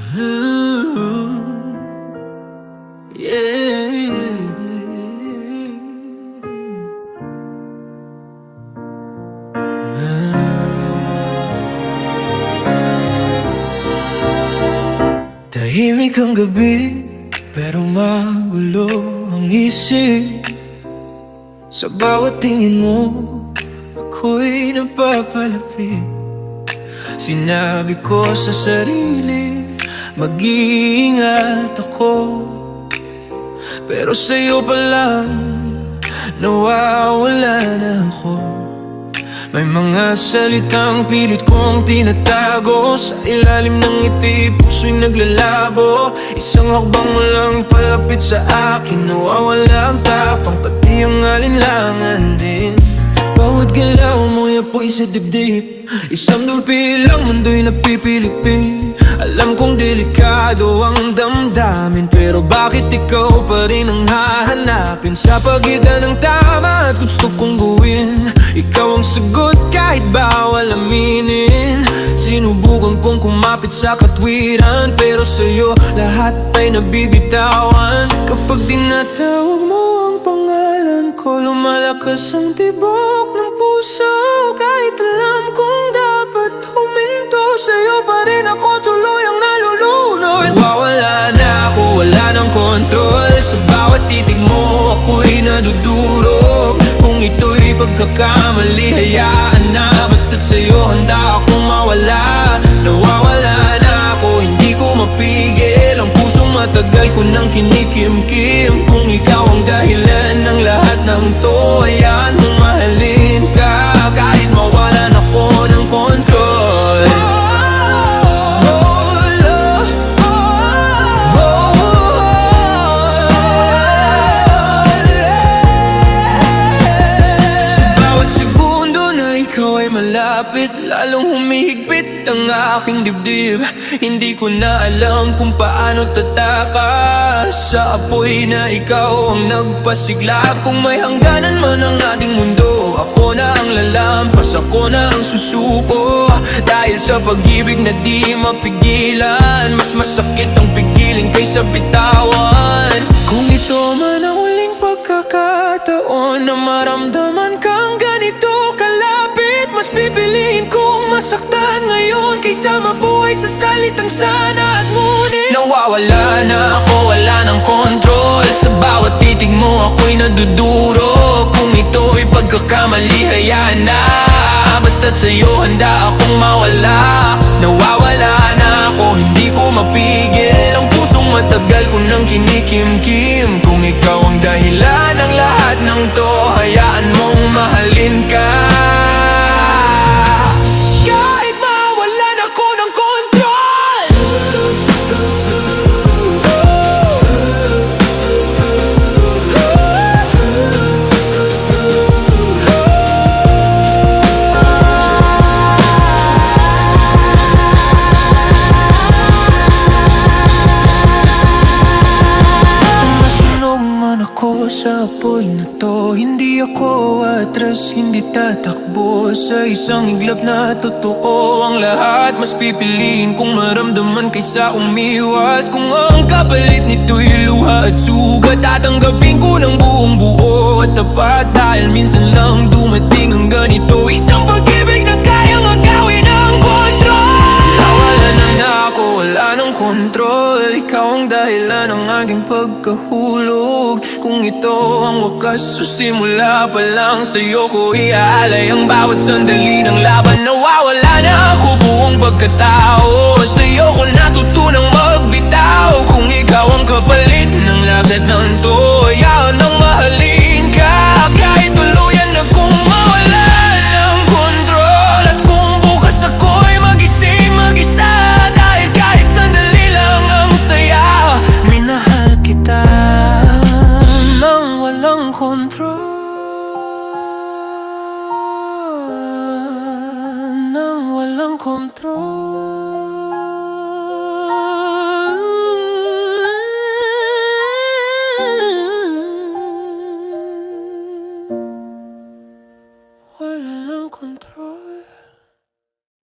Tahimik ang gabi, pero magulo ang isip. Sa bawat tingin mo, ako'y napapalapit. Sinabi ko sa sarili, mag-iingat ako. Pero sa'yo pa lang, nawawala na ako. May mga salitang pilit kong tinatago. Sa ilalim ng ngiti, puso'y naglalabo. Isang hakbang mo lang palapit sa akin, nawawala ang tapang, pati ang alinlangan din. Bawat galaw mo'y apoy sa dibdib. Isang dulpi lang, mundo'y napipilipin. Alam kong delikado ang damdamin, pero bakit ikaw pa rin ang hahanapin? Sa pagitan ng tama at gusto kong gawin, ikaw ang sagot kahit bawal aminin. Sinubukan kong kumapit sa katwiran, pero sa'yo lahat ay nabibitawan. Kapag tinatawag mo ang pangalan ko, lumalakas ang tibok ng puso. Kahit alam kong dapat huminto, sa'yo pa rin ako tuluyang nalulunod. Nawawala na ako, wala ng kontrol. Sa bawat titig mo, ako'y nadudurog. Kung ito'y pagkakamali, hayaan na. Basta't sa'yo handa akong mawala. Nawawala na ako, hindi ko mapigil. Ang pusong matagal ko nang kinikimkim. Kung ikaw ang dahilan ng lahat ng to, hayaan mong mahalin ka kahit mawalan ako ng kontrol. Malapit, lalong humihigpit ang aking dibdib. Hindi ko na alam kung paano tatakas sa apoy na ikaw ang nagpasigla. Kung may hangganan man ang ating mundo, ako na ang lalampas, ako na ang susuko. Dahil sa pag-ibig na di mapigilan, mas masakit ang pigilin kaysa bitawan. Kung ito man ang huling pagkakataon na maramdaman kang ganito kalapit, mas pipiliin kong masaktan ngayon kaysa mabuhay sa salitang sana at ngunit. Nawawala na ako, wala ng kontrol. Sa bawat titig mo, ako'y naduduro. Kung ito'y pagkakamali, hayaan na. Basta't sa'yo handa akong mawala. Nawawala na ako, hindi ko mapigil. Ang pusong matagal ko nang kinikimkim. Kung ikaw ang dahilan ng lahat ng to, hayaan mong mahalin ka. Sa apoy na to, hindi ako atras, hindi tatakbo. Sa isang iglap na totoo ang lahat, mas pipiliin kong maramdaman kaysa umiwas. Kung ang kapalit nito'y luha at sugat, tatanggapin ko ng buong buo at tapat. Dahil minsan lang dumating ang ganito, isang pag-ibig na kayang agawin ang kontrol. Nawala na ako, wala ng kontrol. Ikaw ang dahilan ng aking pagkahulog. Kung ito ang wakas o simula pa lang, sa'yo ko iaalay ang bawat sandali ng laban. Nawawala na ako, buong pagkatao. Sa'yo ko natutunang magbitaw. Kung ikaw ang kapalit ng lahat ng to, hayaan nang mahalin ka kahit tuluyan na kung mawala ng kontrol. At kung bukas ako'y magising mag-isa, dahil kahit sandali lang ang saya, minahal kita nang walang kontrol, nang walang kontrol.